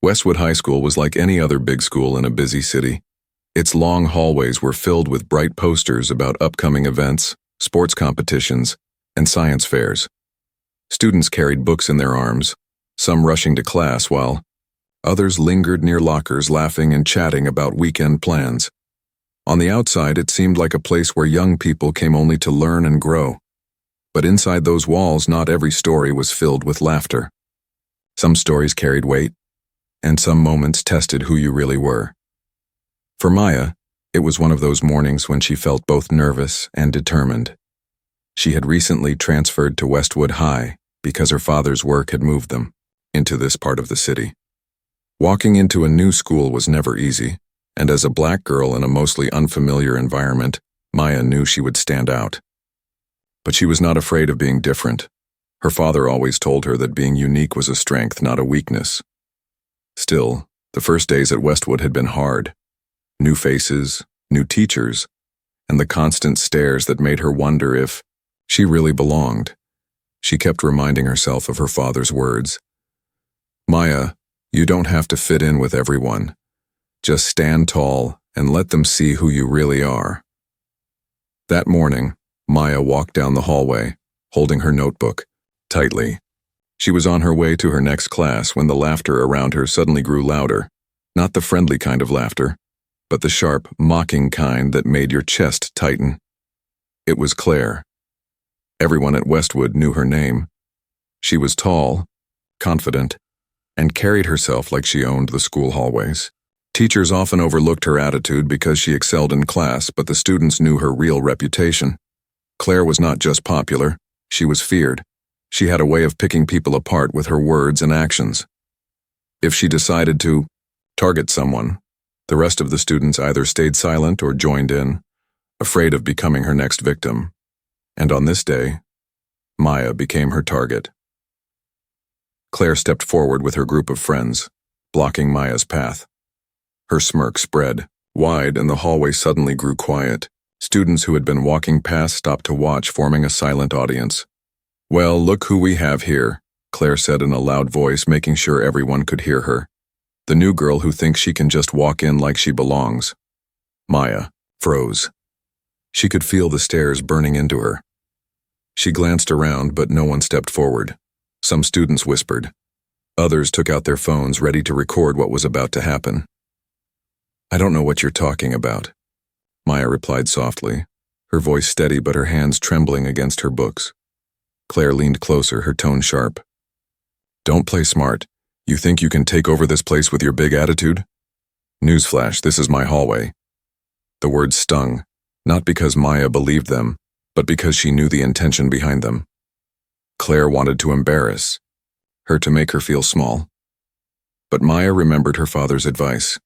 Westwood High School was like any other big school in a busy city. Its long hallways were filled with bright posters about upcoming events, sports competitions, and science fairs. Students carried books in their arms, some rushing to class while others lingered near lockers laughing and chatting about weekend plans. On the outside, it seemed like a place where young people came only to learn and grow. But inside those walls, not every story was filled with laughter. Some stories carried weight, and some moments tested who you really were. For Maya, it was one of those mornings when she felt both nervous and determined. She had recently transferred to Westwood High because her father's work had moved them into this part of the city. Walking into a new school was never easy, and as a black girl in a mostly unfamiliar environment, Maya knew she would stand out. But she was not afraid of being different. Her father always told her that being unique was a strength, not a weakness. Still, the first days at Westwood had been hard. New faces, new teachers, and the constant stares that made her wonder if she really belonged. She kept reminding herself of her father's words. "Maya, you don't have to fit in with everyone. Just stand tall and let them see who you really are." That morning, Maya walked down the hallway, holding her notebook tightly. She was on her way to her next class when the laughter around her suddenly grew louder. Not the friendly kind of laughter, but the sharp, mocking kind that made your chest tighten. It was Claire. Everyone at Westwood knew her name. She was tall, confident, and carried herself like she owned the school hallways. Teachers often overlooked her attitude because she excelled in class, but the students knew her real reputation. Claire was not just popular, she was feared. She had a way of picking people apart with her words and actions. If she decided to target someone, the rest of the students either stayed silent or joined in, afraid of becoming her next victim. And on this day, Maya became her target. Claire stepped forward with her group of friends, blocking Maya's path. Her smirk spread wide and the hallway suddenly grew quiet. Students who had been walking past stopped to watch, forming a silent audience. "Well, look who we have here," Claire said in a loud voice, making sure everyone could hear her. "The new girl who thinks she can just walk in like she belongs." Maya froze. She could feel the stares burning into her. She glanced around, but no one stepped forward. Some students whispered. Others took out their phones, ready to record what was about to happen. "I don't know what you're talking about," Maya replied softly, her voice steady but her hands trembling against her books. Claire leaned closer, her tone sharp. "Don't play smart. You think you can take over this place with your big attitude? Newsflash, this is my hallway." The words stung, not because Maya believed them, but because she knew the intention behind them. Claire wanted to embarrass her, to make her feel small. But Maya remembered her father's advice.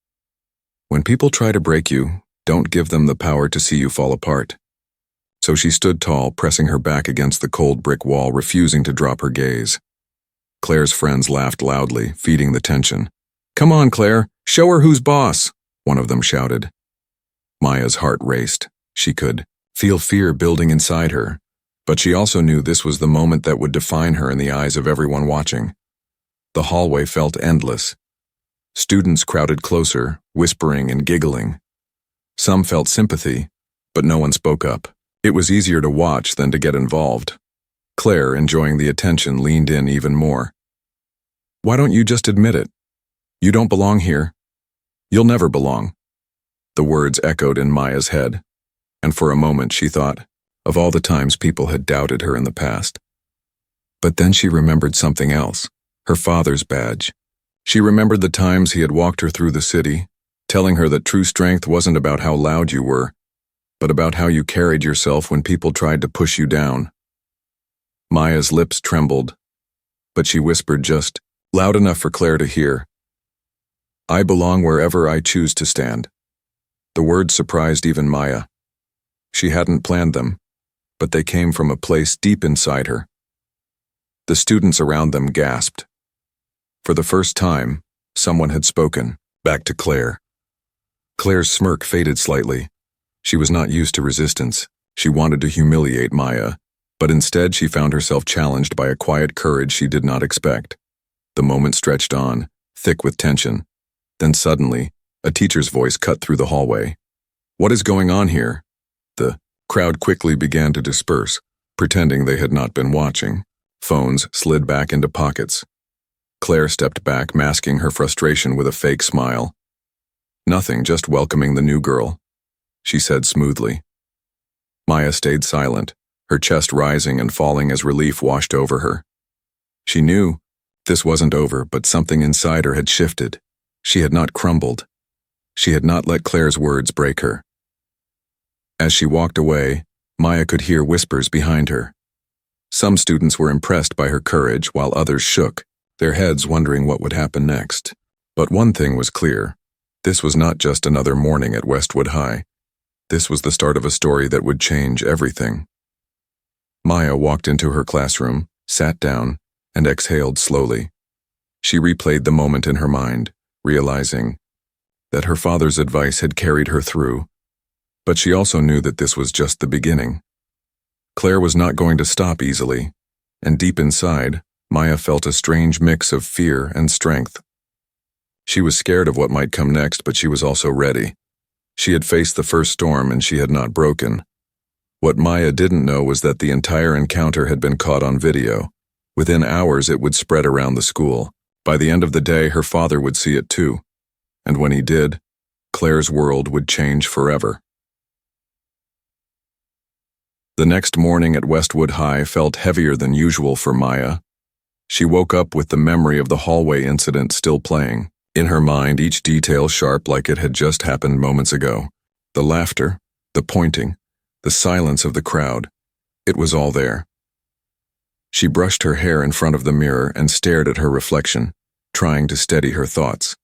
When people try to break you, don't give them the power to see you fall apart. So she stood tall, pressing her back against the cold brick wall, refusing to drop her gaze. Claire's friends laughed loudly, feeding the tension. "Come on, Claire, show her who's boss," one of them shouted. Maya's heart raced. She could feel fear building inside her, but she also knew this was the moment that would define her in the eyes of everyone watching. The hallway felt endless. Students crowded closer, whispering and giggling. Some felt sympathy, but no one spoke up. It was easier to watch than to get involved. Claire, enjoying the attention, leaned in even more. "Why don't you just admit it? You don't belong here. You'll never belong." The words echoed in Maya's head, and for a moment she thought of all the times people had doubted her in the past. But then she remembered something else, her father's badge. She remembered the times he had walked her through the city, telling her that true strength wasn't about how loud you were, but about how you carried yourself when people tried to push you down. Maya's lips trembled, but she whispered just loud enough for Claire to hear. "I belong wherever I choose to stand." The words surprised even Maya. She hadn't planned them, but they came from a place deep inside her. The students around them gasped. For the first time, someone had spoken back to Claire. Claire's smirk faded slightly. She was not used to resistance. She wanted to humiliate Maya, but instead she found herself challenged by a quiet courage she did not expect. The moment stretched on, thick with tension. Then suddenly, a teacher's voice cut through the hallway. "What is going on here?" The crowd quickly began to disperse, pretending they had not been watching. Phones slid back into pockets. Claire stepped back, masking her frustration with a fake smile. "Nothing, just welcoming the new girl," she said smoothly. Maya stayed silent, her chest rising and falling as relief washed over her. She knew this wasn't over, but something inside her had shifted. She had not crumbled. She had not let Claire's words break her. As she walked away, Maya could hear whispers behind her. Some students were impressed by her courage, while others shook, their heads wondering what would happen next. But one thing was clear. This was not just another morning at Westwood High. This was the start of a story that would change everything. Maya walked into her classroom, sat down, and exhaled slowly. She replayed the moment in her mind, realizing that her father's advice had carried her through. But she also knew that this was just the beginning. Claire was not going to stop easily, and deep inside, Maya felt a strange mix of fear and strength. She was scared of what might come next, but she was also ready. She had faced the first storm and she had not broken. What Maya didn't know was that the entire encounter had been caught on video. Within hours, it would spread around the school. By the end of the day, her father would see it too. And when he did, Claire's world would change forever. The next morning at Westwood High felt heavier than usual for Maya. She woke up with the memory of the hallway incident still playing. In her mind, each detail sharp like it had just happened moments ago. The laughter, the pointing, the silence of the crowd. It was all there. She brushed her hair in front of the mirror and stared at her reflection, trying to steady her thoughts.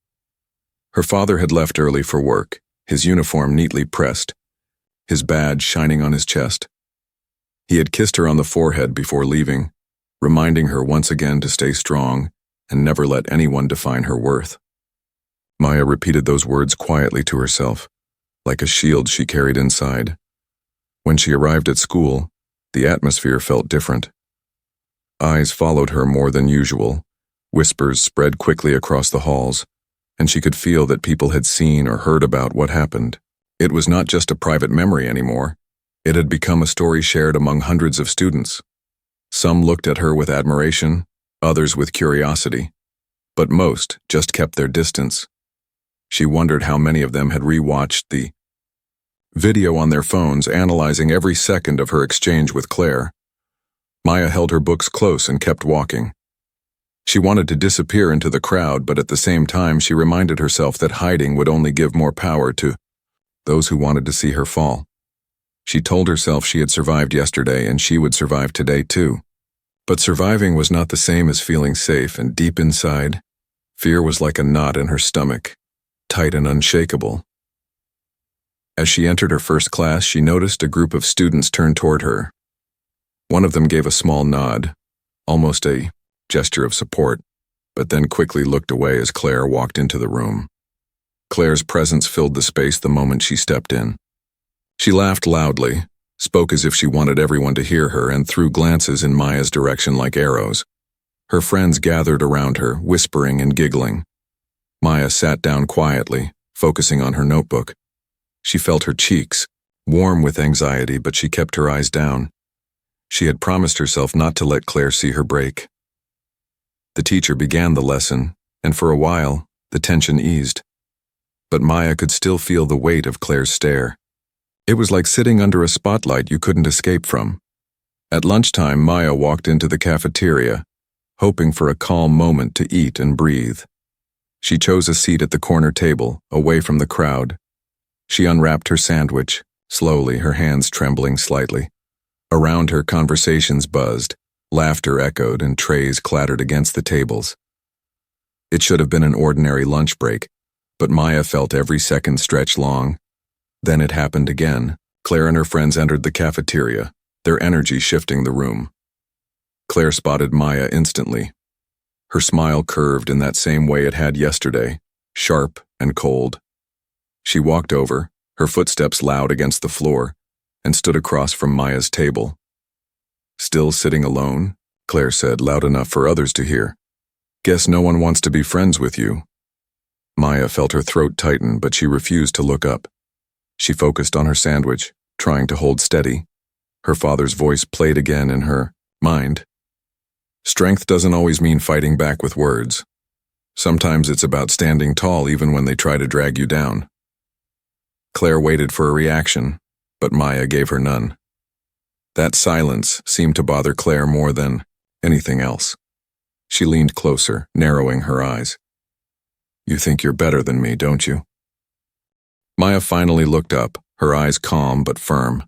Her father had left early for work, his uniform neatly pressed, his badge shining on his chest. He had kissed her on the forehead before leaving, reminding her once again to stay strong and never let anyone define her worth. Maya repeated those words quietly to herself, like a shield she carried inside. When she arrived at school, the atmosphere felt different. Eyes followed her more than usual. Whispers spread quickly across the halls, and she could feel that people had seen or heard about what happened. It was not just a private memory anymore. It had become a story shared among hundreds of students. Some looked at her with admiration, others with curiosity, but most just kept their distance. She wondered how many of them had rewatched the video on their phones, analyzing every second of her exchange with Claire. Maya held her books close and kept walking. She wanted to disappear into the crowd, but at the same time she reminded herself that hiding would only give more power to those who wanted to see her fall. She told herself she had survived yesterday and she would survive today too. But surviving was not the same as feeling safe, and deep inside, fear was like a knot in her stomach, tight and unshakable. As she entered her first class, she noticed a group of students turn toward her. One of them gave a small nod, almost a gesture of support, but then quickly looked away as Claire walked into the room. Claire's presence filled the space the moment she stepped in. She laughed loudly, spoke as if she wanted everyone to hear her, and threw glances in Maya's direction like arrows. Her friends gathered around her, whispering and giggling. Maya sat down quietly, focusing on her notebook. She felt her cheeks, warm with anxiety, but she kept her eyes down. She had promised herself not to let Claire see her break. The teacher began the lesson, and for a while, the tension eased. But Maya could still feel the weight of Claire's stare. It was like sitting under a spotlight you couldn't escape from. At lunchtime, Maya walked into the cafeteria, hoping for a calm moment to eat and breathe. She chose a seat at the corner table, away from the crowd. She unwrapped her sandwich, slowly, her hands trembling slightly. Around her, conversations buzzed, laughter echoed, and trays clattered against the tables. It should have been an ordinary lunch break, but Maya felt every second stretch long. Then it happened again. Claire and her friends entered the cafeteria, their energy shifting the room. Claire spotted Maya instantly. Her smile curved in that same way it had yesterday, sharp and cold. She walked over, her footsteps loud against the floor, and stood across from Maya's table. "Still sitting alone?" Claire said, loud enough for others to hear. Guess no one wants to be friends with you. Maya felt her throat tighten, but she refused to look up. She focused on her sandwich, trying to hold steady. Her father's voice played again in her mind. Strength doesn't always mean fighting back with words. Sometimes it's about standing tall even when they try to drag you down. Claire waited for a reaction, but Maya gave her none. That silence seemed to bother Claire more than anything else. She leaned closer, narrowing her eyes. You think you're better than me, don't you? Maya finally looked up, her eyes calm but firm.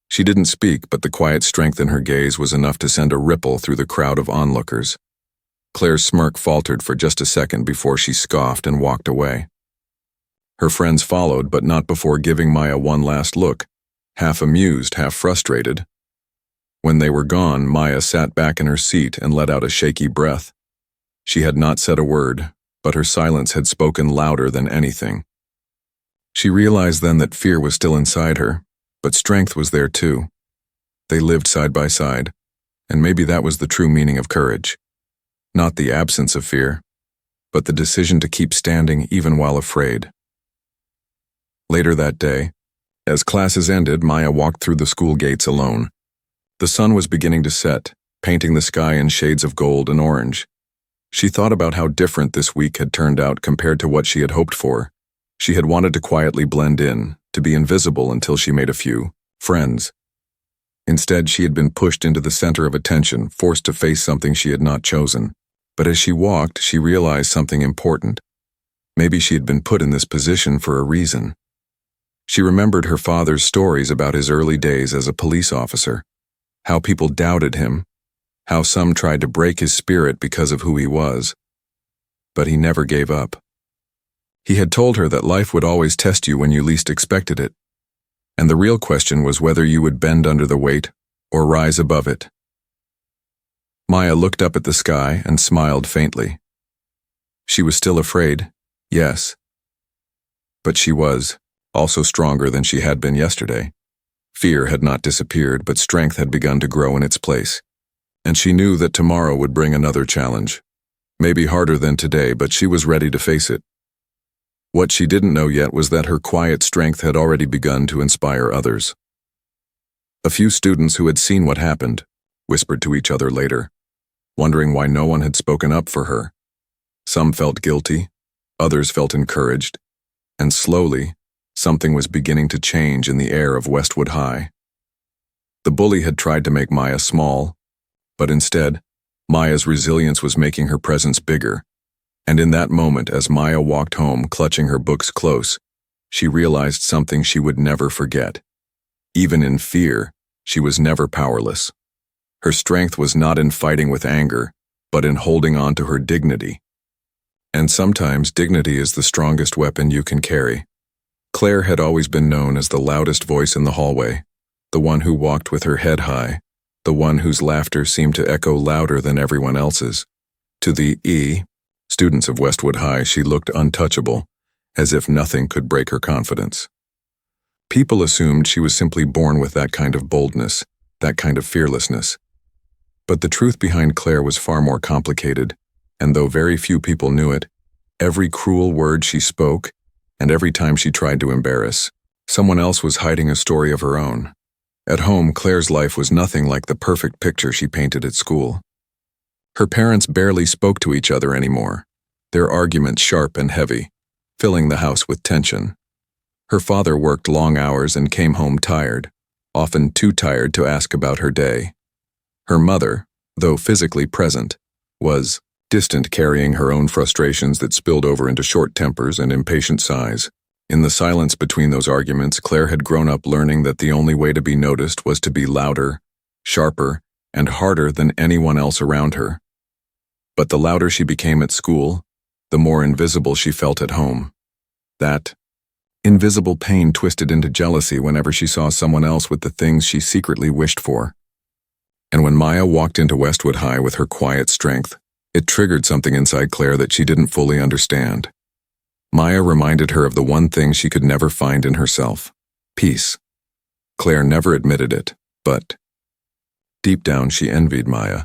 She didn't speak, but the quiet strength in her gaze was enough to send a ripple through the crowd of onlookers. Claire's smirk faltered for just a second before she scoffed and walked away. Her friends followed, but not before giving Maya one last look, half amused, half frustrated. When they were gone, Maya sat back in her seat and let out a shaky breath. She had not said a word, but her silence had spoken louder than anything. She realized then that fear was still inside her, but strength was there too. They lived side by side, and maybe that was the true meaning of courage. Not the absence of fear, but the decision to keep standing even while afraid. Later that day, as classes ended, Maya walked through the school gates alone. The sun was beginning to set, painting the sky in shades of gold and orange. She thought about how different this week had turned out compared to what she had hoped for. She had wanted to quietly blend in, to be invisible until she made a few friends. Instead, she had been pushed into the center of attention, forced to face something she had not chosen. But as she walked, she realized something important. Maybe she had been put in this position for a reason. She remembered her father's stories about his early days as a police officer, how people doubted him, how some tried to break his spirit because of who he was. But he never gave up. He had told her that life would always test you when you least expected it, and the real question was whether you would bend under the weight or rise above it. Maya looked up at the sky and smiled faintly. She was still afraid, yes, but she was also stronger than she had been yesterday. Fear had not disappeared, but strength had begun to grow in its place, and she knew that tomorrow would bring another challenge. Maybe harder than today, but she was ready to face it. What she didn't know yet was that her quiet strength had already begun to inspire others. A few students who had seen what happened whispered to each other later, wondering why no one had spoken up for her. Some felt guilty, others felt encouraged, and slowly, something was beginning to change in the air of Westwood High. The bully had tried to make Maya small, but instead, Maya's resilience was making her presence bigger. And in that moment, as Maya walked home clutching her books close, she realized something she would never forget. Even in fear, she was never powerless. Her strength was not in fighting with anger, but in holding on to her dignity. And sometimes dignity is the strongest weapon you can carry. Claire had always been known as the loudest voice in the hallway, the one who walked with her head high, the one whose laughter seemed to echo louder than everyone else's. To the students of Westwood High, she looked untouchable, as if nothing could break her confidence. People assumed she was simply born with that kind of boldness, that kind of fearlessness. But the truth behind Claire was far more complicated, and though very few people knew it, every cruel word she spoke, and every time she tried to embarrass, someone else was hiding a story of her own. At home, Claire's life was nothing like the perfect picture she painted at school. Her parents barely spoke to each other anymore, their arguments sharp and heavy, filling the house with tension. Her father worked long hours and came home tired, often too tired to ask about her day. Her mother, though physically present, was distant, carrying her own frustrations that spilled over into short tempers and impatient sighs. In the silence between those arguments, Claire had grown up learning that the only way to be noticed was to be louder, sharper, and harder than anyone else around her. But the louder she became at school, the more invisible she felt at home. That invisible pain twisted into jealousy whenever she saw someone else with the things she secretly wished for. And when Maya walked into Westwood High with her quiet strength, it triggered something inside Claire that she didn't fully understand. Maya reminded her of the one thing she could never find in herself: peace. Claire never admitted it, but deep down she envied Maya.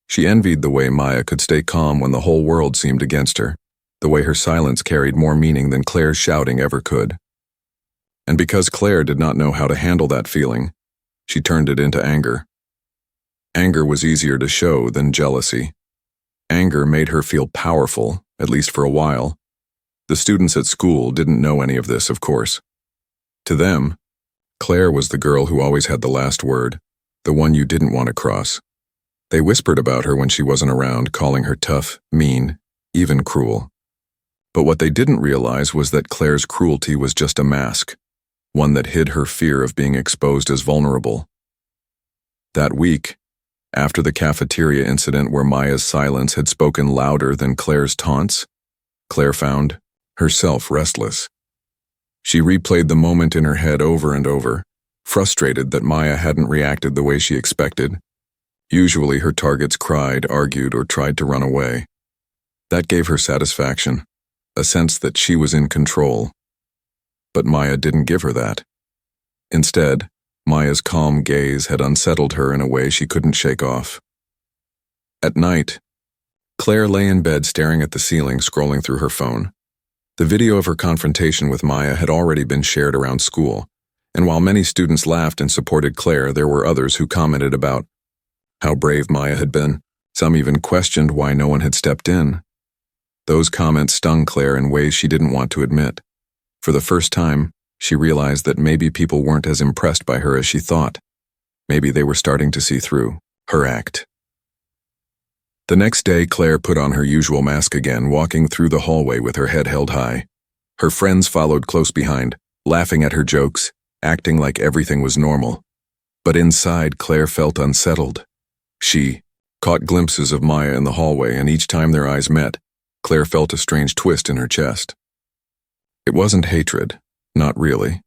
She envied the way Maya could stay calm when the whole world seemed against her, the way her silence carried more meaning than Claire's shouting ever could. And because Claire did not know how to handle that feeling, she turned it into anger. Anger was easier to show than jealousy. Anger made her feel powerful, at least for a while. The students at school didn't know any of this, of course. To them, Claire was the girl who always had the last word, the one you didn't want to cross. They whispered about her when she wasn't around, calling her tough, mean, even cruel. But what they didn't realize was that Claire's cruelty was just a mask, one that hid her fear of being exposed as vulnerable. That week, after the cafeteria incident where Maya's silence had spoken louder than Claire's taunts, Claire found herself restless. She replayed the moment in her head over and over, frustrated that Maya hadn't reacted the way she expected. Usually her targets cried, argued, or tried to run away. That gave her satisfaction, a sense that she was in control. But Maya didn't give her that. Instead, Maya's calm gaze had unsettled her in a way she couldn't shake off. At night, Claire lay in bed staring at the ceiling, scrolling through her phone. The video of her confrontation with Maya had already been shared around school, and while many students laughed and supported Claire, there were others who commented about how brave Maya had been. Some even questioned why no one had stepped in. Those comments stung Claire in ways she didn't want to admit. For the first time, she realized that maybe people weren't as impressed by her as she thought. Maybe they were starting to see through her act. The next day, Claire put on her usual mask again, walking through the hallway with her head held high. Her friends followed close behind, laughing at her jokes, acting like everything was normal. But inside, Claire felt unsettled. She caught glimpses of Maya in the hallway, and each time their eyes met, Claire felt a strange twist in her chest. It wasn't hatred, not really.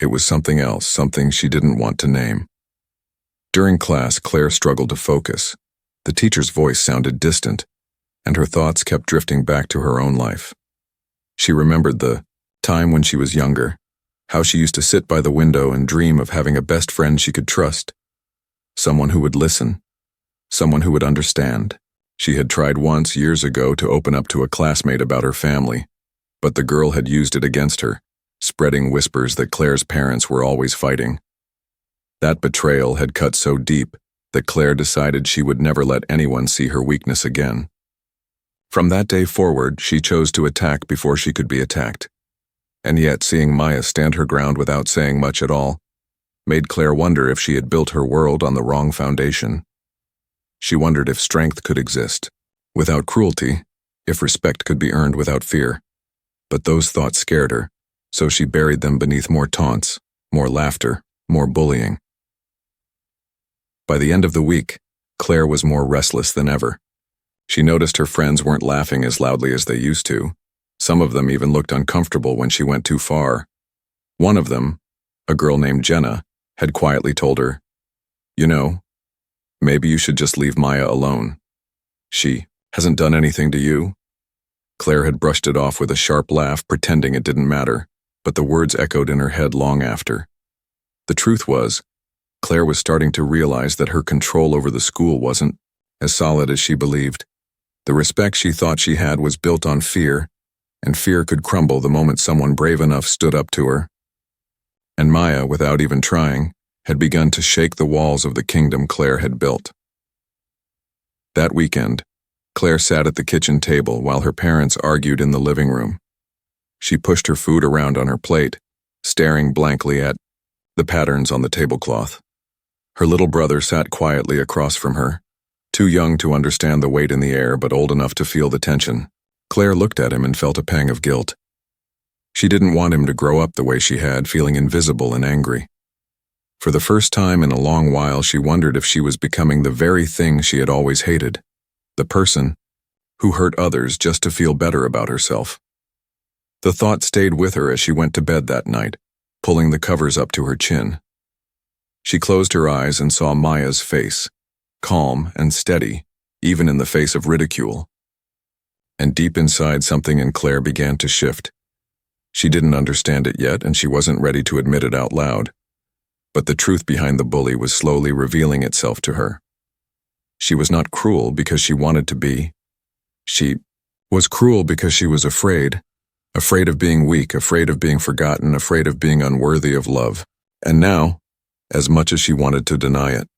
It was something else, something she didn't want to name. During class, Claire struggled to focus. The teacher's voice sounded distant, and her thoughts kept drifting back to her own life. She remembered the time when she was younger, how she used to sit by the window and dream of having a best friend she could trust, someone who would listen, someone who would understand. She had tried once years ago to open up to a classmate about her family, but the girl had used it against her, spreading whispers that Claire's parents were always fighting. That betrayal had cut so deep that Claire decided she would never let anyone see her weakness again. From that day forward, she chose to attack before she could be attacked. And yet, seeing Maya stand her ground without saying much at all made Claire wonder if she had built her world on the wrong foundation. She wondered if strength could exist without cruelty, if respect could be earned without fear. But those thoughts scared her, so she buried them beneath more taunts, more laughter, more bullying. By the end of the week, Claire was more restless than ever. She noticed her friends weren't laughing as loudly as they used to. Some of them even looked uncomfortable when she went too far. One of them, a girl named Jenna, had quietly told her, "You know, maybe you should just leave Maya alone. She hasn't done anything to you." Claire had brushed it off with a sharp laugh, pretending it didn't matter, but the words echoed in her head long after. The truth was, Claire was starting to realize that her control over the school wasn't as solid as she believed. The respect she thought she had was built on fear, and fear could crumble the moment someone brave enough stood up to her. And Maya, without even trying, had begun to shake the walls of the kingdom Claire had built. That weekend, Claire sat at the kitchen table while her parents argued in the living room. She pushed her food around on her plate, staring blankly at the patterns on the tablecloth. Her little brother sat quietly across from her, too young to understand the weight in the air but old enough to feel the tension. Claire looked at him and felt a pang of guilt. She didn't want him to grow up the way she had, feeling invisible and angry. For the first time in a long while, she wondered if she was becoming the very thing she had always hated, the person who hurt others just to feel better about herself. The thought stayed with her as she went to bed that night, pulling the covers up to her chin. She closed her eyes and saw Maya's face, calm and steady, even in the face of ridicule. And deep inside, something in Claire began to shift. She didn't understand it yet, and she wasn't ready to admit it out loud. But the truth behind the bully was slowly revealing itself to her. She was not cruel because she wanted to be. She was cruel because she was afraid. Afraid of being weak, afraid of being forgotten, afraid of being unworthy of love. And now, as much as she wanted to deny it,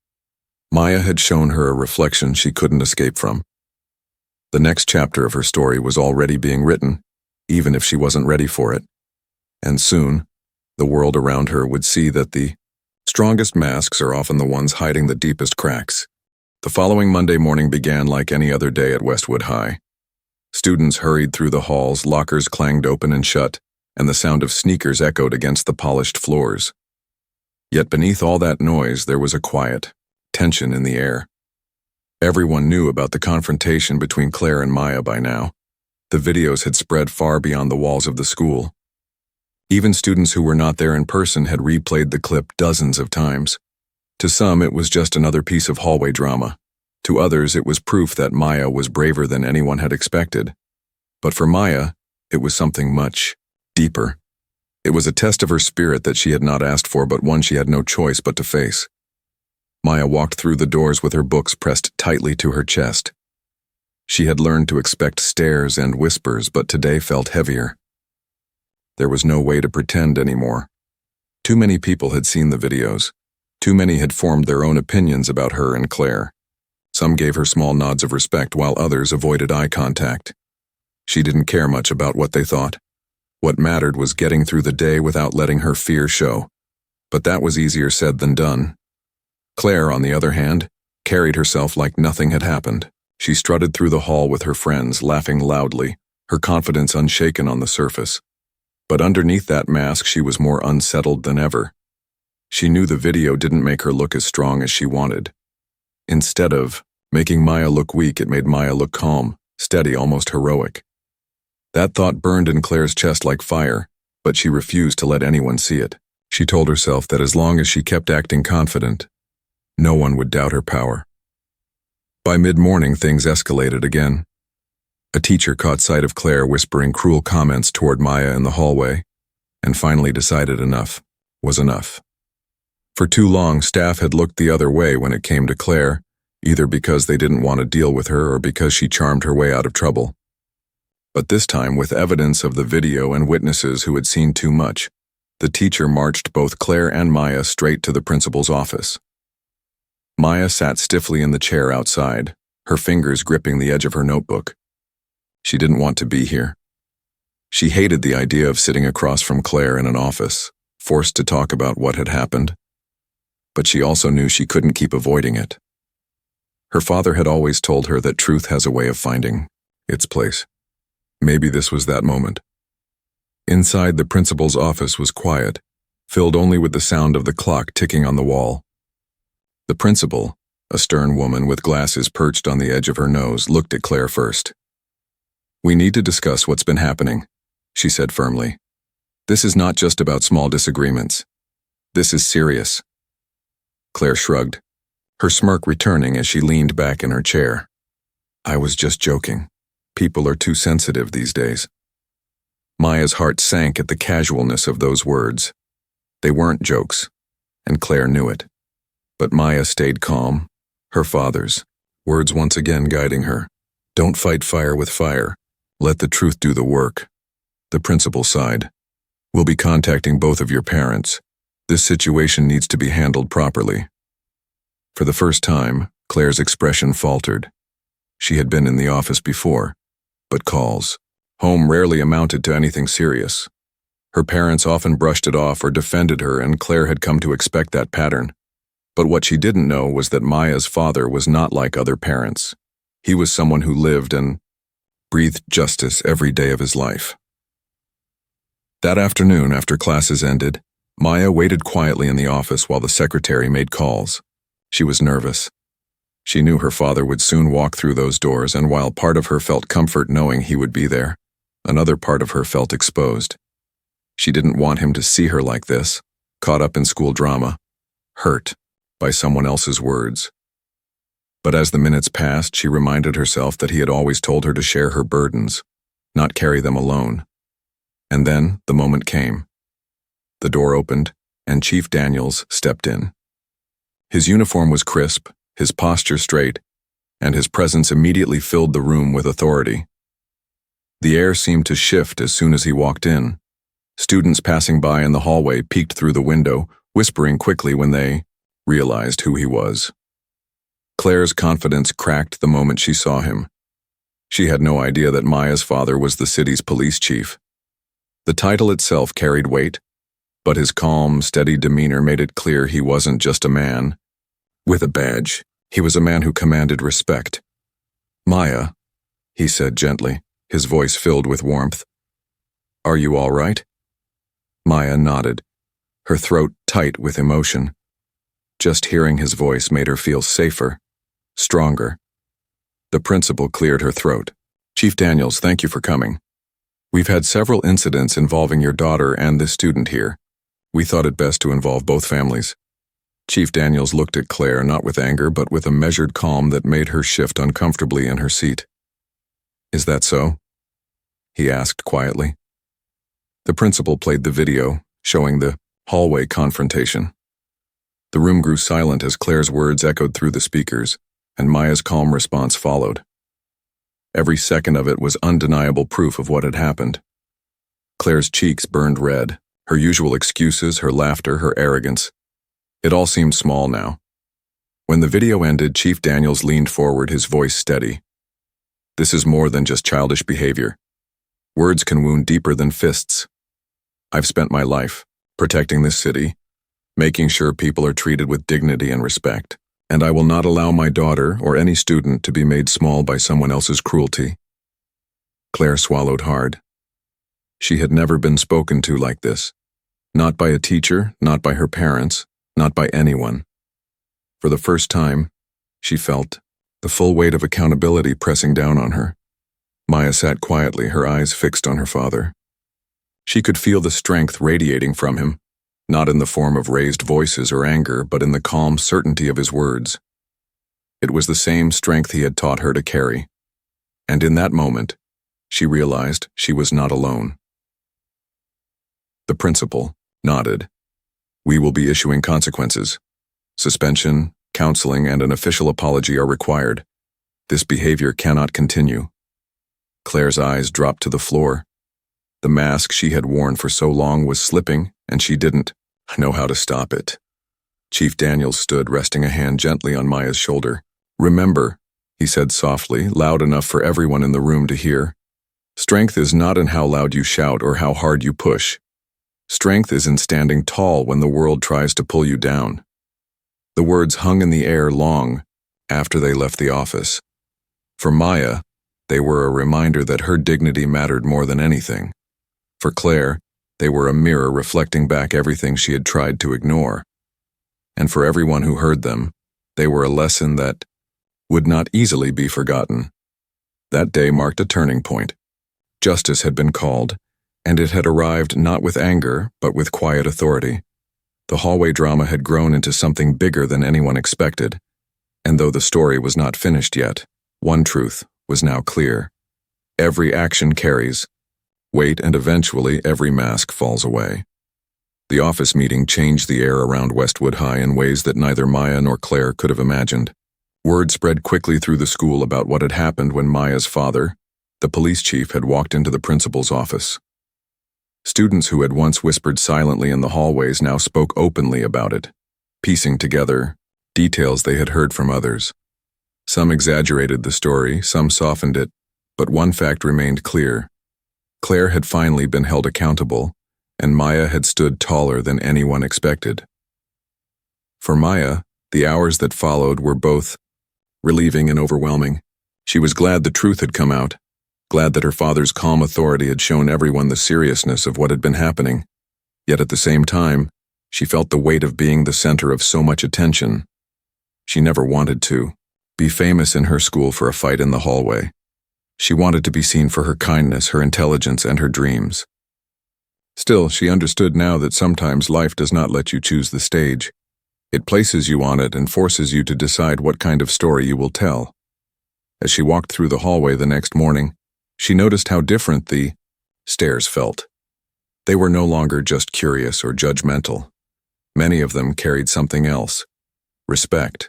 Maya had shown her a reflection she couldn't escape from. The next chapter of her story was already being written, even if she wasn't ready for it. And soon, the world around her would see that the strongest masks are often the ones hiding the deepest cracks. The following Monday morning began like any other day at Westwood High. Students hurried through the halls, lockers clanged open and shut, and the sound of sneakers echoed against the polished floors. Yet beneath all that noise, there was a quiet tension in the air. Everyone knew about the confrontation between Claire and Maya by now. The videos had spread far beyond the walls of the school. Even students who were not there in person had replayed the clip dozens of times. To some, it was just another piece of hallway drama. To others, it was proof that Maya was braver than anyone had expected. But for Maya, it was something much deeper. It was a test of her spirit that she had not asked for, but one she had no choice but to face. Maya walked through the doors with her books pressed tightly to her chest. She had learned to expect stares and whispers, but today felt heavier. There was no way to pretend anymore. Too many people had seen the videos. Too many had formed their own opinions about her and Claire. Some gave her small nods of respect, while others avoided eye contact. She didn't care much about what they thought. What mattered was getting through the day without letting her fear show. But that was easier said than done. Claire, on the other hand, carried herself like nothing had happened. She strutted through the hall with her friends, laughing loudly, her confidence unshaken on the surface. But underneath that mask, she was more unsettled than ever. She knew the video didn't make her look as strong as she wanted. Instead of making Maya look weak, it made Maya look calm, steady, almost heroic. That thought burned in Claire's chest like fire, but she refused to let anyone see it. She told herself that as long as she kept acting confident, no one would doubt her power. By mid-morning, things escalated again. A teacher caught sight of Claire whispering cruel comments toward Maya in the hallway, and finally decided enough was enough. For too long, staff had looked the other way when it came to Claire, either because they didn't want to deal with her or because she charmed her way out of trouble. But this time, with evidence of the video and witnesses who had seen too much, the teacher marched both Claire and Maya straight to the principal's office. Maya sat stiffly in the chair outside, her fingers gripping the edge of her notebook. She didn't want to be here. She hated the idea of sitting across from Claire in an office, forced to talk about what had happened. But she also knew she couldn't keep avoiding it. Her father had always told her that truth has a way of finding its place. Maybe this was that moment. Inside, the principal's office was quiet, filled only with the sound of the clock ticking on the wall. The principal, a stern woman with glasses perched on the edge of her nose, looked at Claire first. "We need to discuss what's been happening," she said firmly. "This is not just about small disagreements. This is serious." Claire shrugged, her smirk returning as she leaned back in her chair. "I was just joking. People are too sensitive these days." Maya's heart sank at the casualness of those words. They weren't jokes, and Claire knew it. But Maya stayed calm, her father's words once again guiding her. "Don't fight fire with fire. Let the truth do the work." The principal sighed. "We'll be contacting both of your parents. This situation needs to be handled properly." For the first time, Claire's expression faltered. She had been in the office before, but calls home rarely amounted to anything serious. Her parents often brushed it off or defended her, and Claire had come to expect that pattern. But what she didn't know was that Maya's father was not like other parents. He was someone who lived and breathed justice every day of his life. That afternoon, after classes ended, Maya waited quietly in the office while the secretary made calls. She was nervous. She knew her father would soon walk through those doors, and while part of her felt comfort knowing he would be there, another part of her felt exposed. She didn't want him to see her like this, caught up in school drama, hurt by someone else's words. But as the minutes passed, she reminded herself that he had always told her to share her burdens, not carry them alone. And then the moment came. The door opened, and Chief Daniels stepped in. His uniform was crisp, his posture straight, and his presence immediately filled the room with authority. The air seemed to shift as soon as he walked in. Students passing by in the hallway peeked through the window, whispering quickly when they realized who he was. Claire's confidence cracked the moment she saw him. She had no idea that Maya's father was the city's police chief. The title itself carried weight, but his calm, steady demeanor made it clear he wasn't just a man with a badge. He was a man who commanded respect. "Maya," he said gently, his voice filled with warmth. "Are you all right?" Maya nodded, her throat tight with emotion. Just hearing his voice made her feel safer, stronger. The principal cleared her throat. "Chief Daniels, thank you for coming. We've had several incidents involving your daughter and this student here. We thought it best to involve both families." Chief Daniels looked at Claire not with anger but with a measured calm that made her shift uncomfortably in her seat. "Is that so?" he asked quietly. The principal played the video, showing the hallway confrontation. The room grew silent as Claire's words echoed through the speakers, and Maya's calm response followed. Every second of it was undeniable proof of what had happened. Claire's cheeks burned red, her usual excuses, her laughter, her arrogance. It all seemed small now. When the video ended, Chief Daniels leaned forward, his voice steady. "This is more than just childish behavior. Words can wound deeper than fists. I've spent my life protecting this city, making sure people are treated with dignity and respect, and I will not allow my daughter or any student to be made small by someone else's cruelty." Claire swallowed hard. She had never been spoken to like this. Not by a teacher, not by her parents, not by anyone. For the first time, she felt the full weight of accountability pressing down on her. Maya sat quietly, her eyes fixed on her father. She could feel the strength radiating from him, not in the form of raised voices or anger, but in the calm certainty of his words. It was the same strength he had taught her to carry. And in that moment, she realized she was not alone. The principal nodded. "We will be issuing consequences. Suspension, counseling, and an official apology are required. This behavior cannot continue." Claire's eyes dropped to the floor. The mask she had worn for so long was slipping, and she didn't know how to stop it. Chief Daniels stood, resting a hand gently on Maya's shoulder. "Remember," he said softly, loud enough for everyone in the room to hear, "strength is not in how loud you shout or how hard you push. Strength is in standing tall when the world tries to pull you down." The words hung in the air long after they left the office. For Maya, they were a reminder that her dignity mattered more than anything. For Claire, they were a mirror reflecting back everything she had tried to ignore. And for everyone who heard them, they were a lesson that would not easily be forgotten. That day marked a turning point. Justice had been called, and it had arrived not with anger, but with quiet authority. The hallway drama had grown into something bigger than anyone expected, and though the story was not finished yet, one truth was now clear. Every action carries weight, and eventually every mask falls away. The office meeting changed the air around Westwood High in ways that neither Maya nor Claire could have imagined. Word spread quickly through the school about what had happened when Maya's father, the police chief, had walked into the principal's office. Students who had once whispered silently in the hallways now spoke openly about it, piecing together details they had heard from others. Some exaggerated the story, some softened it, but one fact remained clear. Claire had finally been held accountable, and Maya had stood taller than anyone expected. For Maya, the hours that followed were both relieving and overwhelming. She was glad the truth had come out, glad that her father's calm authority had shown everyone the seriousness of what had been happening. Yet at the same time, she felt the weight of being the center of so much attention. She never wanted to be famous in her school for a fight in the hallway. She wanted to be seen for her kindness, her intelligence, and her dreams. Still, she understood now that sometimes life does not let you choose the stage. It places you on it and forces you to decide what kind of story you will tell. As she walked through the hallway the next morning, she noticed how different the stairs felt. They were no longer just curious or judgmental. Many of them carried something else: respect.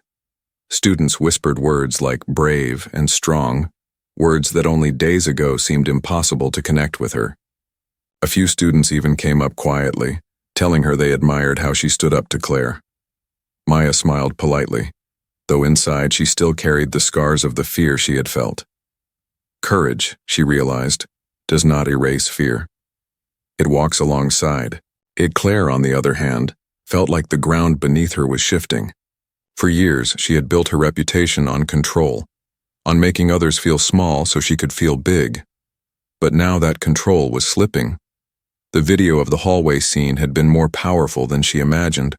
Students whispered words like brave and strong, words that only days ago seemed impossible to connect with her. A few students even came up quietly, telling her they admired how she stood up to Claire. Maya smiled politely, though inside she still carried the scars of the fear she had felt. Courage, she realized, does not erase fear. It walks alongside. Claire, on the other hand, felt like the ground beneath her was shifting. For years, she had built her reputation on control, on making others feel small so she could feel big. But now that control was slipping. The video of the hallway scene had been more powerful than she imagined.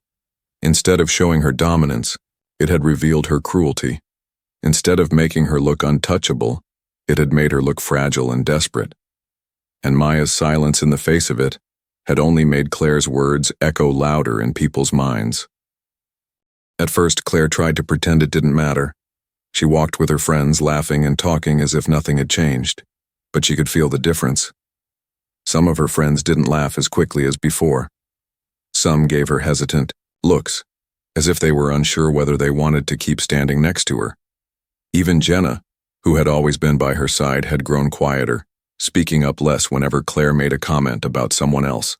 Instead of showing her dominance, it had revealed her cruelty. Instead of making her look untouchable, it had made her look fragile and desperate. And Maya's silence in the face of it had only made Claire's words echo louder in people's minds. At first, Claire tried to pretend it didn't matter. She walked with her friends, laughing and talking as if nothing had changed, but she could feel the difference. Some of her friends didn't laugh as quickly as before. Some gave her hesitant looks, as if they were unsure whether they wanted to keep standing next to her. Even Jenna, who had always been by her side, had grown quieter, speaking up less whenever Claire made a comment about someone else.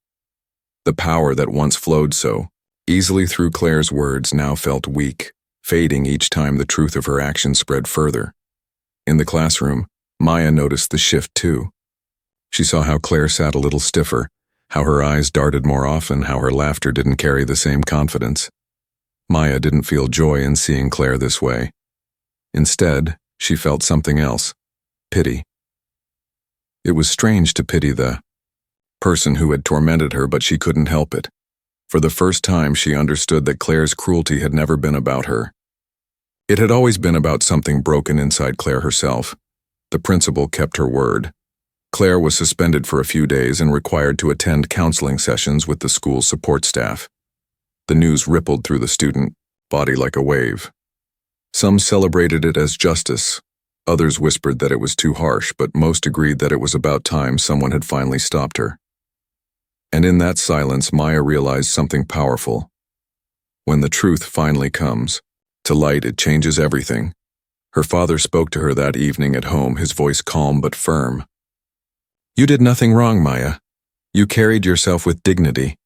The power that once flowed so easily through Claire's words now felt weak, fading each time the truth of her actions spread further. In the classroom, Maya noticed the shift too. She saw how Claire sat a little stiffer, how her eyes darted more often, how her laughter didn't carry the same confidence. Maya didn't feel joy in seeing Claire this way. Instead, she felt something else: pity. It was strange to pity the person who had tormented her, but she couldn't help it. For the first time, she understood that Claire's cruelty had never been about her. It had always been about something broken inside Claire herself. The principal kept her word. Claire was suspended for a few days and required to attend counseling sessions with the school's support staff. The news rippled through the student body like a wave. Some celebrated it as justice. Others whispered that it was too harsh, but most agreed that it was about time someone had finally stopped her. And in that silence, Maya realized something powerful. When the truth finally comes to light, it changes everything. Her father spoke to her that evening at home, his voice calm but firm. "You did nothing wrong, Maya. You carried yourself with dignity.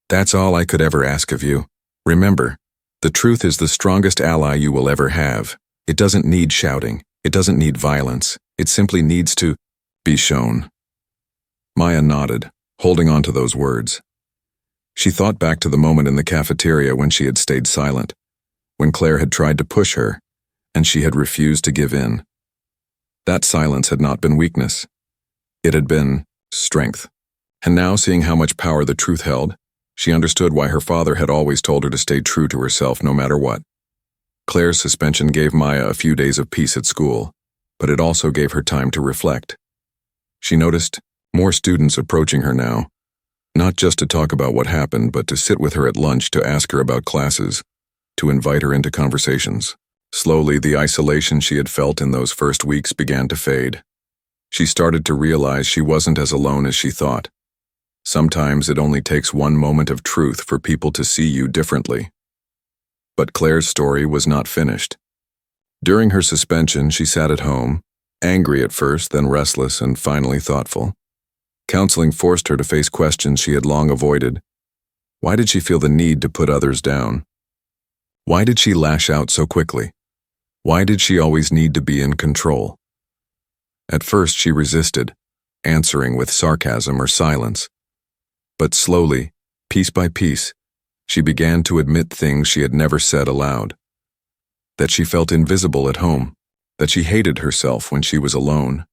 That's all I could ever ask of you. Remember, the truth is the strongest ally you will ever have. It doesn't need shouting. It doesn't need violence. It simply needs to be shown." Maya nodded, holding on to those words. She thought back to the moment in the cafeteria when she had stayed silent, when Claire had tried to push her, and she had refused to give in. That silence had not been weakness. It had been strength. And now, seeing how much power the truth held, she understood why her father had always told her to stay true to herself no matter what. Claire's suspension gave Maya a few days of peace at school, but it also gave her time to reflect. She noticed more students approaching her now, not just to talk about what happened, but to sit with her at lunch, to ask her about classes, to invite her into conversations. Slowly, the isolation she had felt in those first weeks began to fade. She started to realize she wasn't as alone as she thought. Sometimes it only takes one moment of truth for people to see you differently. But Claire's story was not finished. During her suspension, she sat at home, angry at first, then restless, and finally thoughtful. Counseling forced her to face questions she had long avoided. Why did she feel the need to put others down? Why did she lash out so quickly? Why did she always need to be in control? At first, she resisted, answering with sarcasm or silence. But slowly, piece by piece, she began to admit things she had never said aloud. That she felt invisible at home, that she hated herself when she was alone,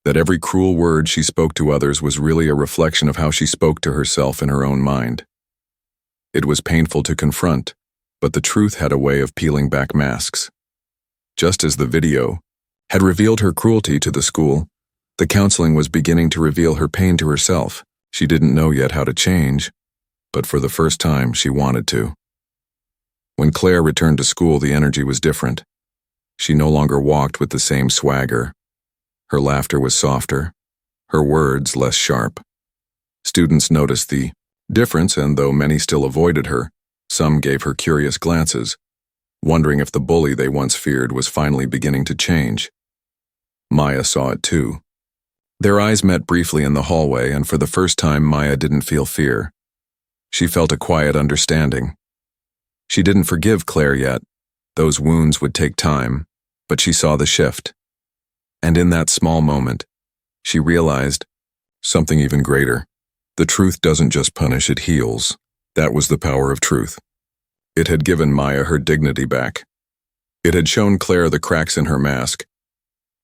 that every cruel word she spoke to others was really a reflection of how she spoke to herself in her own mind. It was painful to confront, but the truth had a way of peeling back masks. Just as the video had revealed her cruelty to the school, the counseling was beginning to reveal her pain to herself. She didn't know yet how to change, but for the first time she wanted to. When Claire returned to school, the energy was different. She no longer walked with the same swagger. Her laughter was softer, her words less sharp. Students noticed the difference, and though many still avoided her, some gave her curious glances. wondering if the bully they once feared was finally beginning to change. Maya saw it too. Their eyes met briefly in the hallway, and for the first time Maya didn't feel fear. She felt a quiet understanding. She didn't forgive Claire yet. Those wounds would take time, but she saw the shift. And in that small moment, she realized something even greater. The truth doesn't just punish, it heals. That was the power of truth. It had given Maya her dignity back. It had shown Claire the cracks in her mask,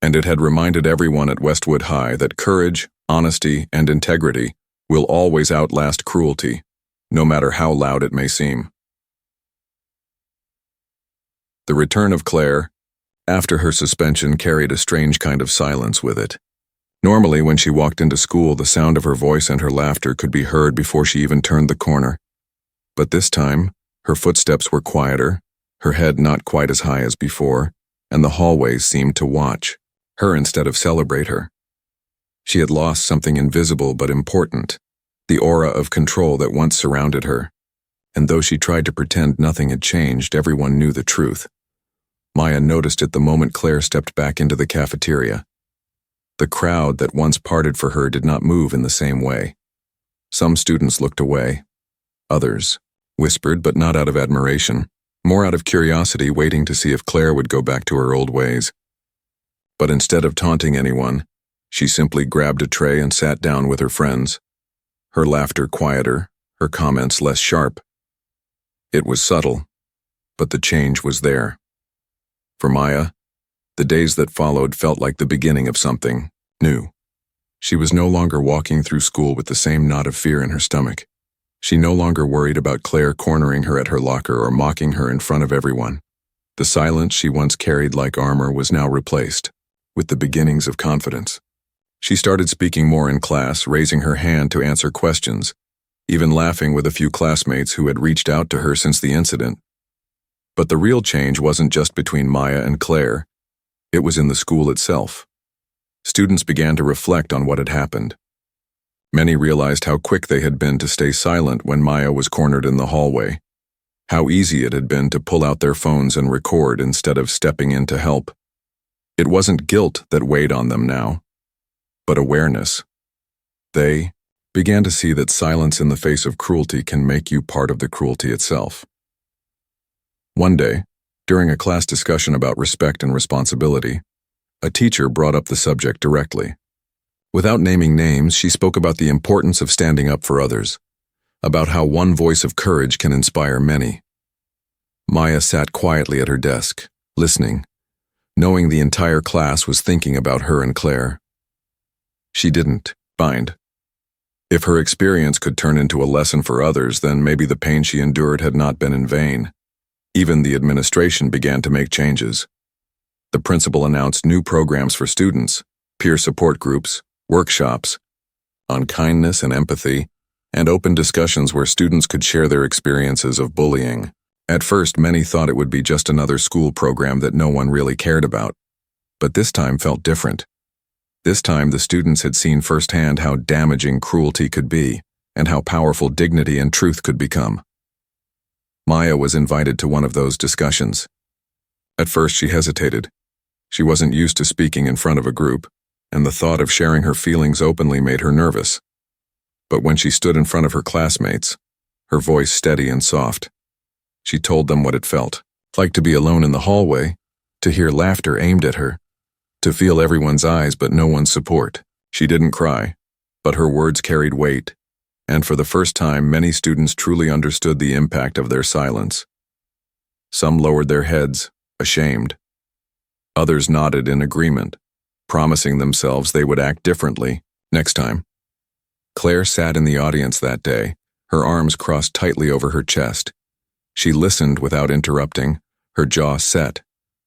and it had reminded everyone at Westwood High that courage, honesty, and integrity will always outlast cruelty, no matter how loud it may seem. The return of Claire, after her suspension, carried a strange kind of silence with it. Normally, when she walked into school, the sound of her voice and her laughter could be heard before she even turned the corner. But this time, her footsteps were quieter, her head not quite as high as before, and the hallways seemed to watch her instead of celebrate her. She had lost something invisible but important, the aura of control that once surrounded her. And though she tried to pretend nothing had changed, everyone knew the truth. Maya noticed it the moment Claire stepped back into the cafeteria. The crowd that once parted for her did not move in the same way. Some students looked away. Others whispered, but not out of admiration, more out of curiosity, waiting to see if Claire would go back to her old ways. But instead of taunting anyone, she simply grabbed a tray and sat down with her friends. Her laughter quieter, her comments less sharp. It was subtle, but the change was there. For Maya, the days that followed felt like the beginning of something new. She was no longer walking through school with the same knot of fear in her stomach. She no longer worried about Claire cornering her at her locker or mocking her in front of everyone. The silence she once carried like armor was now replaced with the beginnings of confidence. She started speaking more in class, raising her hand to answer questions, even laughing with a few classmates who had reached out to her since the incident. But the real change wasn't just between Maya and Claire. It was in the school itself. Students began to reflect on what had happened. Many realized how quick they had been to stay silent when Maya was cornered in the hallway, how easy it had been to pull out their phones and record instead of stepping in to help. It wasn't guilt that weighed on them now, but awareness. They began to see that silence in the face of cruelty can make you part of the cruelty itself. One day, during a class discussion about respect and responsibility, a teacher brought up the subject directly. Without naming names, she spoke about the importance of standing up for others, about how one voice of courage can inspire many. Maya sat quietly at her desk, listening, knowing the entire class was thinking about her and Claire. She didn't mind. If her experience could turn into a lesson for others, then maybe the pain she endured had not been in vain. Even the administration began to make changes. The principal announced new programs for students, peer support groups, workshops on kindness and empathy, and open discussions where students could share their experiences of bullying. At first, many thought it would be just another school program that no one really cared about. But this time felt different. This time, the students had seen firsthand how damaging cruelty could be, and how powerful dignity and truth could become. Maya was invited to one of those discussions. At first, she hesitated. She wasn't used to speaking in front of a group, and the thought of sharing her feelings openly made her nervous. But when she stood in front of her classmates, her voice steady and soft, she told them what it felt like to be alone in the hallway, to hear laughter aimed at her, to feel everyone's eyes but no one's support. She didn't cry, but her words carried weight, and for the first time, many students truly understood the impact of their silence. Some lowered their heads, ashamed. Others nodded in agreement, promising themselves they would act differently next time. Claire sat in the audience that day, her arms crossed tightly over her chest. She listened without interrupting, her jaw set,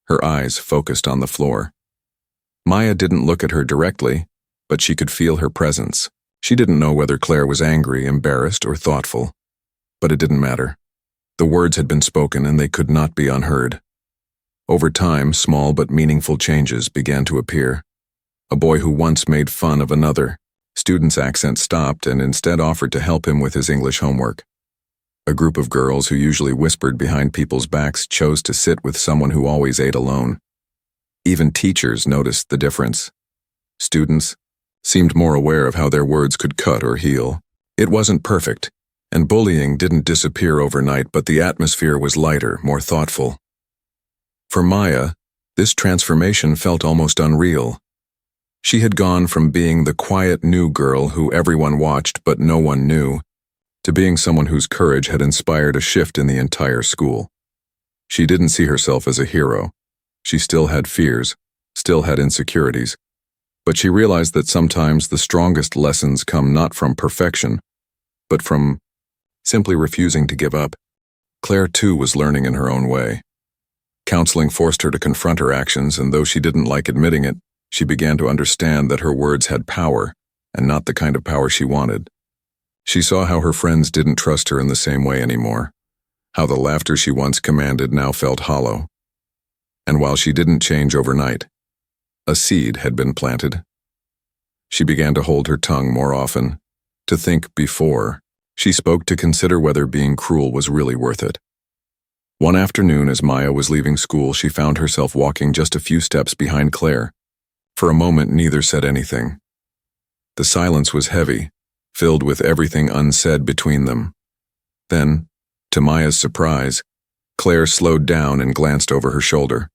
her eyes focused on the floor. Maya didn't look at her directly, but she could feel her presence. She didn't know whether Claire was angry, embarrassed, or thoughtful. But it didn't matter. The words had been spoken and they could not be unheard. Over time, small but meaningful changes began to appear. A boy who once made fun of another student's accent stopped and instead offered to help him with his English homework. A group of girls who usually whispered behind people's backs chose to sit with someone who always ate alone. Even teachers noticed the difference. Students seemed more aware of how their words could cut or heal. It wasn't perfect, and bullying didn't disappear overnight, but the atmosphere was lighter, more thoughtful. For Maya, this transformation felt almost unreal. She had gone from being the quiet new girl who everyone watched but no one knew, to being someone whose courage had inspired a shift in the entire school. She didn't see herself as a hero. She still had fears, still had insecurities, but she realized that sometimes the strongest lessons come not from perfection, but from simply refusing to give up. Claire, too, was learning in her own way. Counseling forced her to confront her actions, and though she didn't like admitting it, she began to understand that her words had power, and not the kind of power she wanted. She saw how her friends didn't trust her in the same way anymore, how the laughter she once commanded now felt hollow. And while she didn't change overnight, a seed had been planted. She began to hold her tongue more often, to think before she spoke, to consider whether being cruel was really worth it. One afternoon, as Maya was leaving school, she found herself walking just a few steps behind Claire. For a moment, neither said anything. The silence was heavy, filled with everything unsaid between them. Then, to Maya's surprise, Claire slowed down and glanced over her shoulder.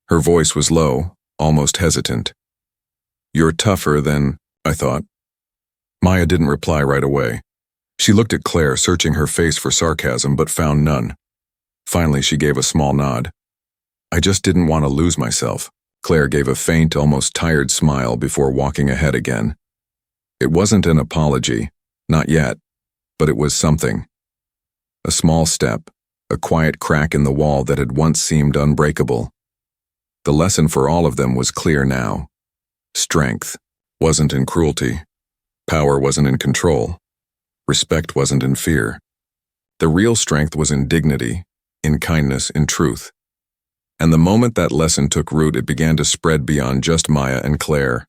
Her voice was low, almost hesitant. "You're tougher than I thought." Maya didn't reply right away. She looked at Claire, searching her face for sarcasm, but found none. Finally, she gave a small nod. "I just didn't want to lose myself." Claire gave a faint, almost tired smile before walking ahead again. It wasn't an apology, not yet, but it was something. A small step, a quiet crack in the wall that had once seemed unbreakable. The lesson for all of them was clear now. Strength wasn't in cruelty. Power wasn't in control. Respect wasn't in fear. The real strength was in dignity, in kindness, in truth. And the moment that lesson took root, it began to spread beyond just Maya and Claire.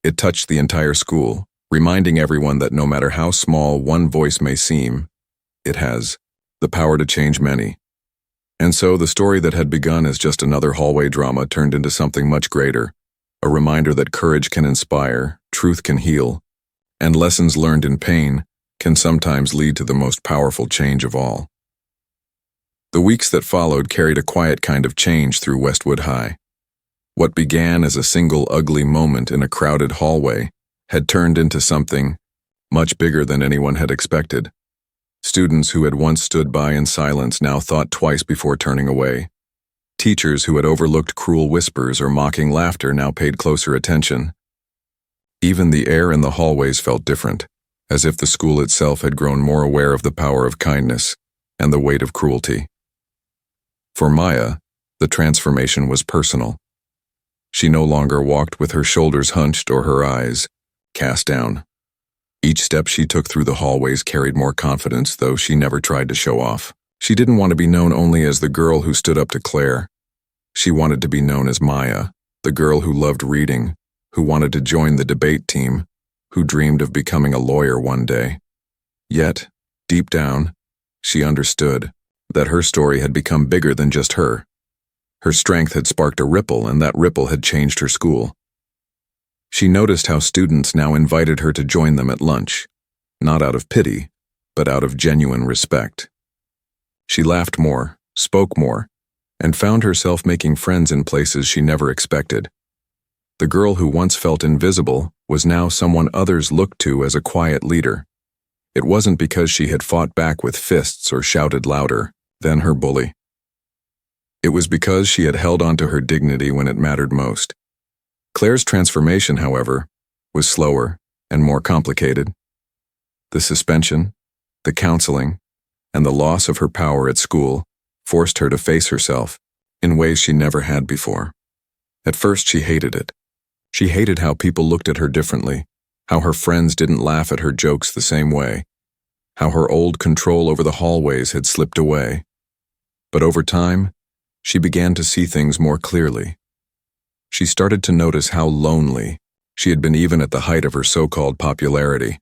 It touched the entire school, reminding everyone that no matter how small one voice may seem, it has the power to change many. And so the story that had begun as just another hallway drama turned into something much greater, a reminder that courage can inspire, truth can heal, and lessons learned in pain can sometimes lead to the most powerful change of all. The weeks that followed carried a quiet kind of change through Westwood High. What began as a single ugly moment in a crowded hallway had turned into something much bigger than anyone had expected. Students who had once stood by in silence now thought twice before turning away. Teachers who had overlooked cruel whispers or mocking laughter now paid closer attention. Even the air in the hallways felt different, as if the school itself had grown more aware of the power of kindness and the weight of cruelty. For Maya, the transformation was personal. She no longer walked with her shoulders hunched or her eyes cast down. Each step she took through the hallways carried more confidence, though she never tried to show off. She didn't want to be known only as the girl who stood up to Claire. She wanted to be known as Maya, the girl who loved reading, who wanted to join the debate team, who dreamed of becoming a lawyer one day. Yet, deep down, she understood that her story had become bigger than just her. Her strength had sparked a ripple, and that ripple had changed her school. She noticed how students now invited her to join them at lunch, not out of pity, but out of genuine respect. She laughed more, spoke more, and found herself making friends in places she never expected. The girl who once felt invisible was now someone others looked to as a quiet leader. It wasn't because she had fought back with fists or shouted louder than her bully. It was because she had held on to her dignity when it mattered most. Claire's transformation, however, was slower and more complicated. The suspension, the counseling, and the loss of her power at school forced her to face herself in ways she never had before. At first, she hated it. She hated how people looked at her differently, how her friends didn't laugh at her jokes the same way, how her old control over the hallways had slipped away. But over time, she began to see things more clearly. She started to notice how lonely she had been even at the height of her so-called popularity.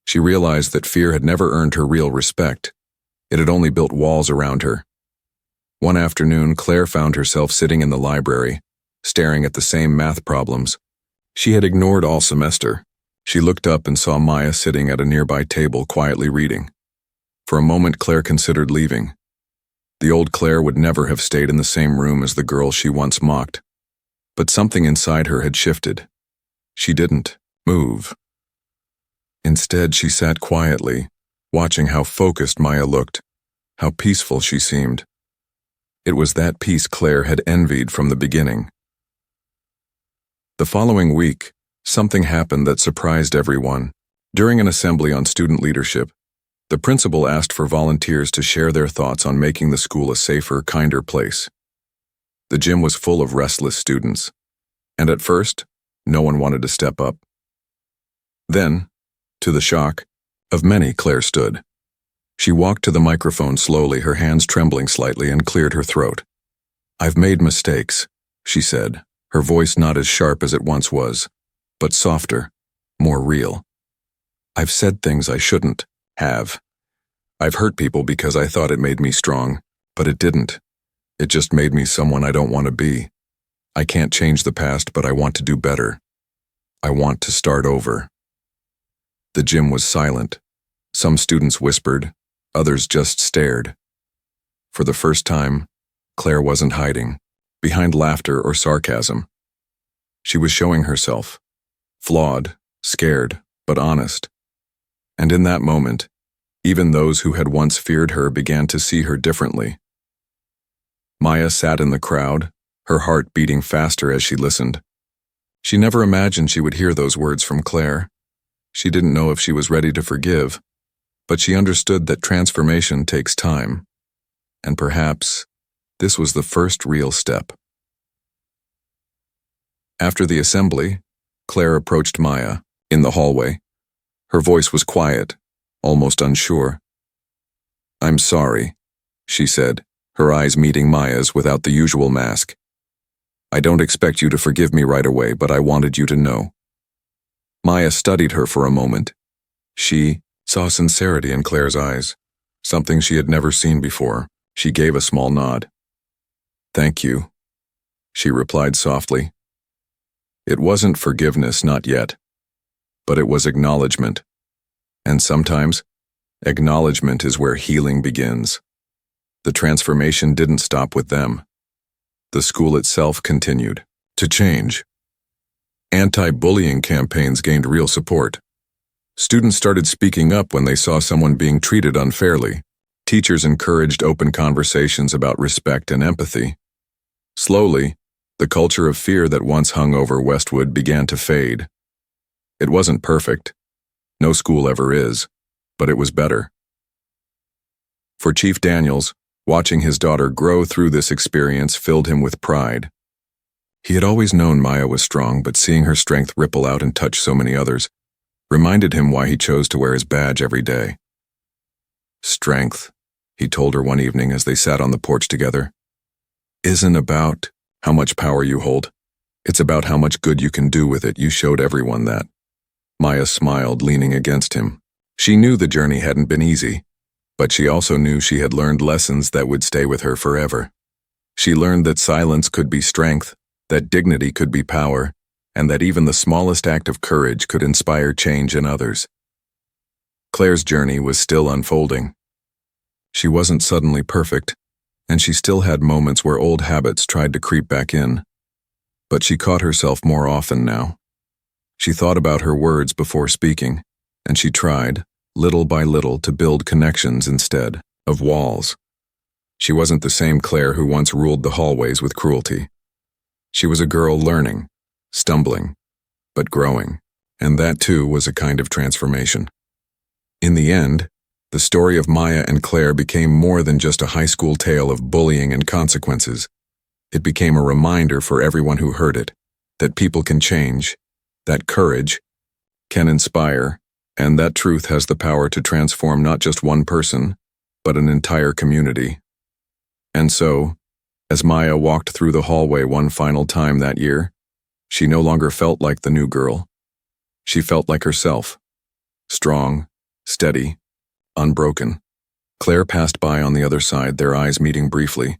She realized that fear had never earned her real respect, It had only built walls around her. One afternoon, Claire found herself sitting in the library, staring at the same math problems she had ignored all semester. She looked up and saw Maya sitting at a nearby table quietly reading. For a moment, Claire considered leaving. The old Claire would never have stayed in the same room as the girl she once mocked. But something inside her had shifted. She didn't move. Instead, she sat quietly, watching how focused Maya looked, how peaceful she seemed. It was that peace Claire had envied from the beginning. The following week, something happened that surprised everyone. During an assembly on student leadership, the principal asked for volunteers to share their thoughts on making the school a safer, kinder place. The gym was full of restless students, and at first, no one wanted to step up. Then, to the shock of many, Claire stood. She walked to the microphone slowly, her hands trembling slightly, and cleared her throat. "I've made mistakes," she said, her voice not as sharp as it once was, but softer, more real. "I've said things I shouldn't have. I've hurt people because I thought it made me strong, but it didn't. It just made me someone I don't want to be. I can't change the past, but I want to do better. I want to start over." The gym was silent. Some students whispered, others just stared. For the first time, Claire wasn't hiding behind laughter or sarcasm. She was showing herself, flawed, scared, but honest. And in that moment, even those who had once feared her began to see her differently. Maya sat in the crowd, her heart beating faster as she listened. She never imagined she would hear those words from Claire. She didn't know if she was ready to forgive, but she understood that transformation takes time. And perhaps this was the first real step. After the assembly, Claire approached Maya in the hallway. Her voice was quiet, almost unsure. "I'm sorry," she said, her eyes meeting Maya's without the usual mask. "I don't expect you to forgive me right away, but I wanted you to know." Maya studied her for a moment. She saw sincerity in Claire's eyes, something she had never seen before. She gave a small nod. "Thank you," she replied softly. It wasn't forgiveness, not yet, but it was acknowledgement. And sometimes, acknowledgement is where healing begins. The transformation didn't stop with them. The school itself continued to change. Anti-bullying campaigns gained real support. Students started speaking up when they saw someone being treated unfairly. Teachers encouraged open conversations about respect and empathy. Slowly, the culture of fear that once hung over Westwood began to fade. It wasn't perfect. No school ever is, but it was better. For Chief Daniels, watching his daughter grow through this experience filled him with pride. He had always known Maya was strong, but seeing her strength ripple out and touch so many others reminded him why he chose to wear his badge every day. "Strength," he told her one evening as they sat on the porch together, "isn't about how much power you hold. It's about how much good you can do with it. You showed everyone that." Maya smiled, leaning against him. She knew the journey hadn't been easy, but she also knew she had learned lessons that would stay with her forever. She learned that silence could be strength, that dignity could be power, and that even the smallest act of courage could inspire change in others. Claire's journey was still unfolding. She wasn't suddenly perfect, and she still had moments where old habits tried to creep back in. But she caught herself more often now. She thought about her words before speaking, and she tried, little by little, to build connections instead of walls. She wasn't the same Claire who once ruled the hallways with cruelty. She was a girl learning, stumbling, but growing, and that too was a kind of transformation. In the end, the story of Maya and Claire became more than just a high school tale of bullying and consequences. It became a reminder for everyone who heard it that people can change, that courage can inspire, and that truth has the power to transform not just one person, but an entire community. And so, as Maya walked through the hallway one final time that year, she no longer felt like the new girl. She felt like herself, strong, steady, unbroken. Claire passed by on the other side, their eyes meeting briefly.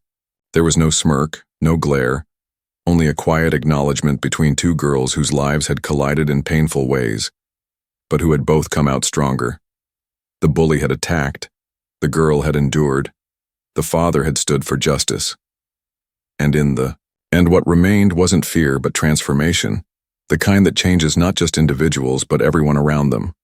There was no smirk, no glare, only a quiet acknowledgement between two girls whose lives had collided in painful ways, but who had both come out stronger. The bully had attacked, the girl had endured, the father had stood for justice. And what remained wasn't fear but transformation, the kind that changes not just individuals but everyone around them.